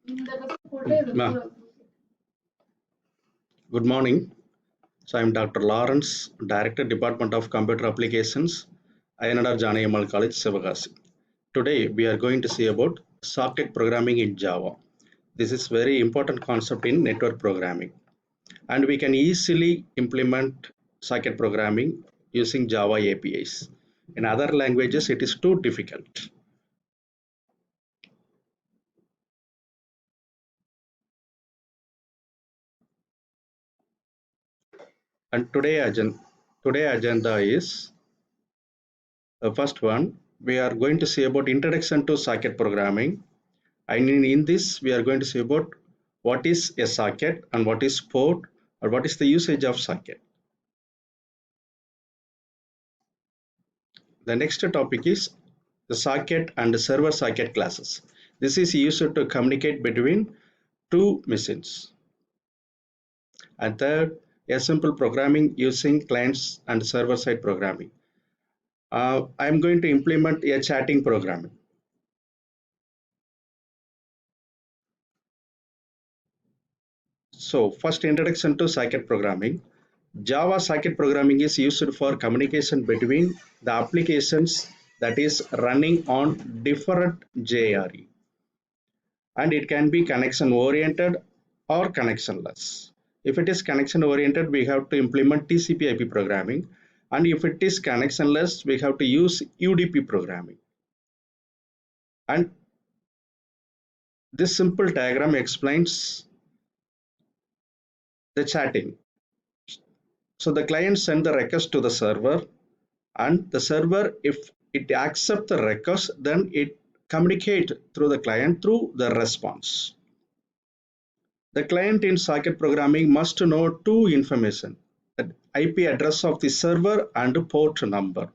Good morning. So I'm Dr. Lawrence, Director, Department of Computer Applications, INR Janayamal College, Sivagasi. Today we are going to see about socket programming in Java. This is very important concept in network programming, and we can easily implement socket programming using Java APIs. In other languages, it is too difficult. And today agenda is the first one. We are going to see about introduction to socket programming, and in this we are going to see about what is a socket and what is port or what is the usage of socket. The next topic is the socket and the server socket classes. This is used to communicate between two machines. And third, a simple programming using clients and server side programming. I am going to implement a chatting programming. So first, introduction to socket programming. Java socket programming is used for communication between the applications that is running on different JRE, and it can be connection oriented or connectionless. If it is connection oriented, we have to implement TCP/IP programming, and if it is connectionless, we have to use UDP programming. And this simple diagram explains the chatting. So the client send the request to the server, and the server, if it accepts the request, then it communicate through the client through the response. The client in socket programming must know two information: the IP address of the server and port number.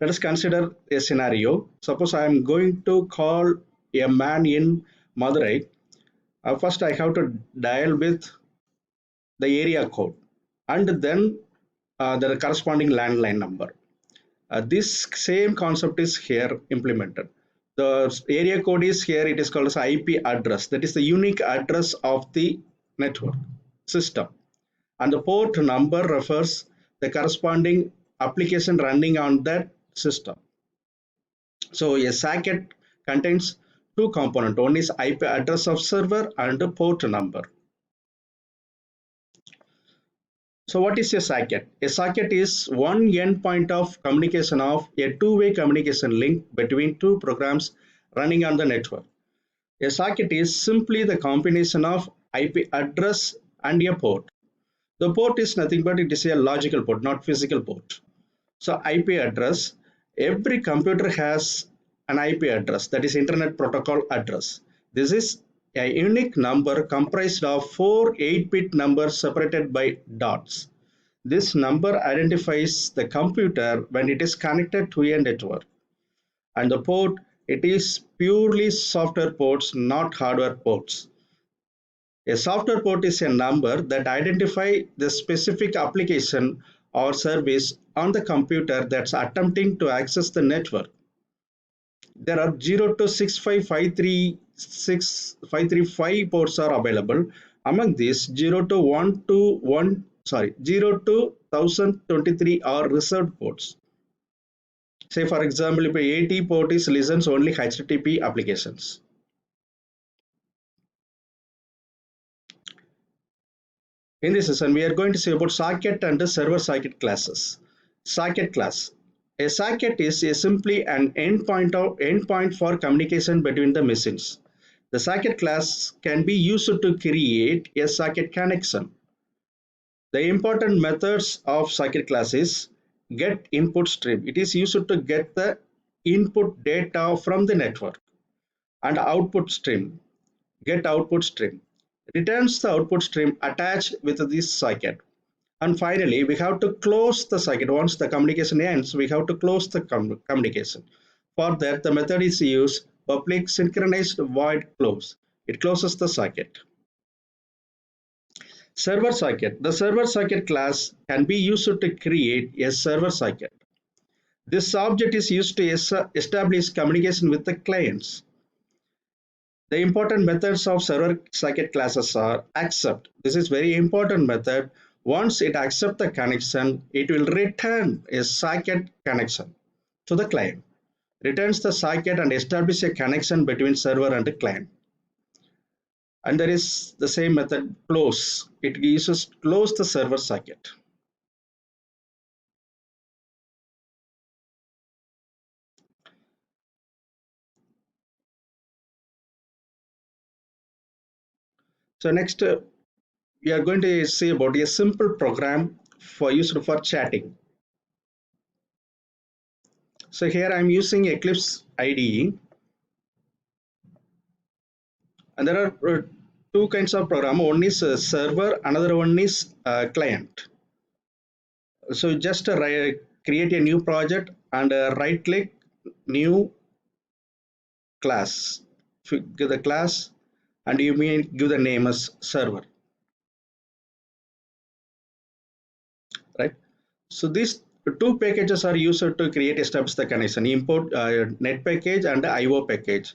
Let us consider a scenario. Suppose I am going to call a man in Madurai. First I have to dial with the area code, and then the corresponding landline number. This same concept is here implemented. The area code is here, it is called as IP address. That is the unique address of the network system. And the port number refers the corresponding application running on that system. So a socket contains two components. One is IP address of server and the port number. So what is a socket? A socket is one endpoint of communication of a two-way communication link between two programs running on the network. A socket is simply the combination of IP address and a port. The port is nothing but it is a logical port, not physical port. So IP address, every computer has an IP address, that is Internet Protocol address. This is a unique number comprised of four 8-bit numbers separated by dots. This number identifies the computer when it is connected to a network. And the port, it is purely software ports, not hardware ports. A software port is a number that identifies the specific application or service on the computer that's attempting to access the network. There are 0 to 65535 ports are available. Among these, 0 to 1023 are reserved ports. Say for example, if a 80 port is listens only HTTP applications. In this session, we are going to see about socket and the server socket classes. Socket class. A socket is simply an endpoint for communication between the machines. The socket class can be used to create a socket connection. The important methods of socket class is get input stream. It is used to get the input data from the network, and output stream. Get output stream. Returns the output stream attached with this socket. And finally, we have to close the socket. Once the communication ends, we have to close the communication. For that, the method is used public synchronized void close. It closes the socket. Server socket. The server socket class can be used to create a server socket. This object is used to establish communication with the clients. The important methods of server socket classes are accept. This is very important method. Once it accepts the connection, it will return a socket connection to the client. Returns the socket and establish a connection between server and the client. And there is the same method close. It uses close the server socket. So next we are going to see about a simple program for used for chatting. So here I'm using Eclipse IDE, and there are two kinds of program. One is server, another one is client. So just create a new project and right click new class. Give the class and you may give the name as server, right? So these two packages are used to create establish the connection. Import net package and IO package.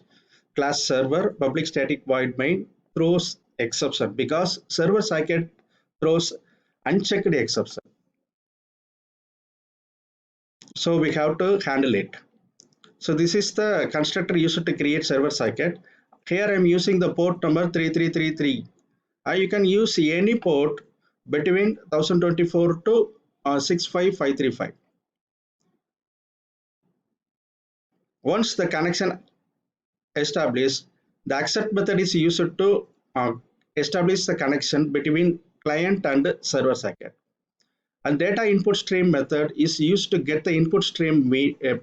Class server public static void main throws exception because server socket throws unchecked exception. So we have to handle it. So this is the constructor used to create server socket. Here I am using the port number 3333. You can use any port between 1024 to 65535. Once the connection established, the accept method is used to establish the connection between client and server socket. And data input stream method is used to get the input stream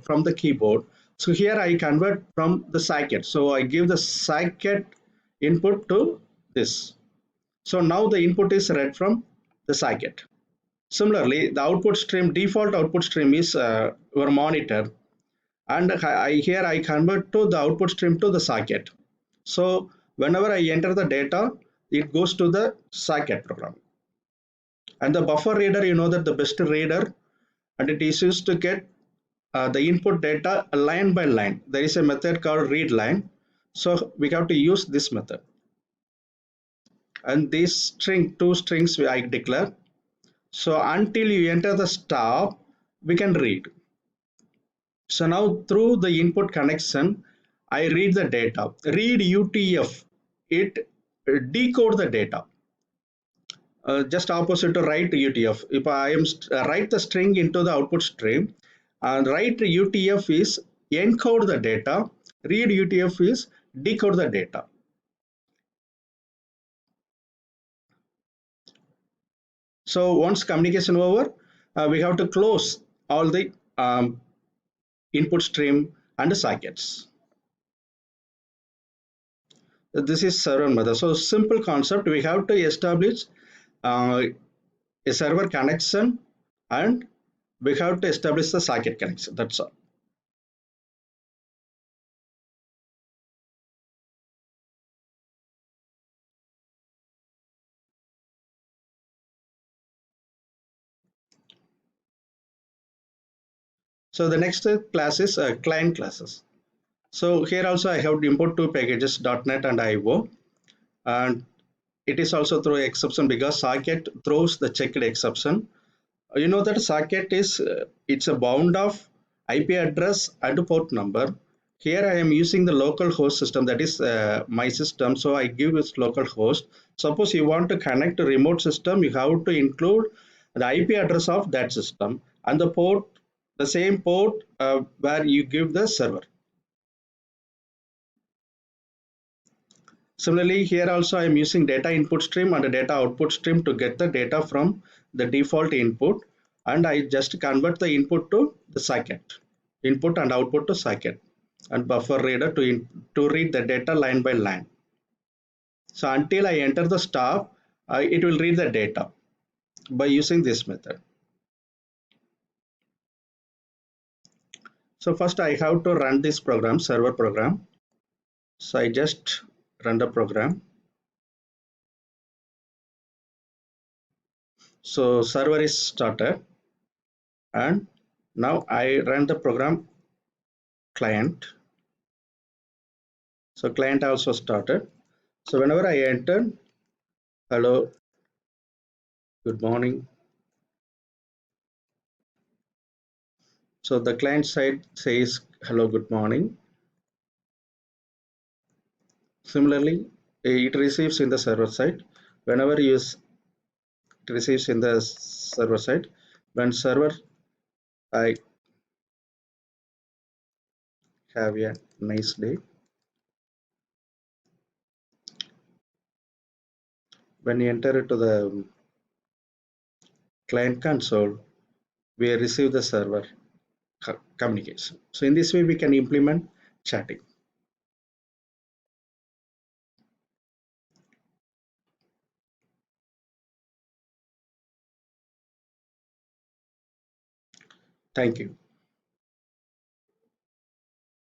from the keyboard. So here I convert from the socket. So I give the socket input to this. So now the input is read from the socket. Similarly, the output stream, default output stream is your monitor. And here I convert to the output stream to the socket. So whenever I enter the data, it goes to the socket program. And the buffer reader, you know that the best reader, and it is used to get the input data line by line. There is a method called read line. So we have to use this method. And this string, two strings I declare. So until you enter the stop, we can read. So now through the input connection, I read the data. Read UTF, it decode the data. Just opposite to write UTF. If I am write the string into the output stream, and write UTF is encode the data, read UTF is decode the data. So once communication over, we have to close all the input stream and sockets. This is server method. So simple concept, we have to establish a server connection and we have to establish the socket connection. That's all. So the next class is client classes. So here also I have to import two packages, .NET and IO, and it is also throw exception because socket throws the checked exception. You know that socket is it's a bound of IP address and port number. Here I am using the local host system, that is my system, so I give this local host. Suppose you want to connect to remote system, you have to include the IP address of that system and the port, the same port where you give the server. Similarly, here also I am using data input stream and data output stream to get the data from the default input, and I just convert the input to the socket, input and output to socket, and buffer reader to read the data line by line. So until I enter the stop, it will read the data by using this method. So first I have to run this program, server program. So I just run the program. So server is started, and now I run the program client. So client also started. So whenever I enter, hello, good morning. So the client side says hello, good morning. Similarly, it receives in the server side. Whenever it receives in the server side, when server I have a nice day. When you enter into the client console, we receive the server communication. So in this way, we can implement chatting. Thank you.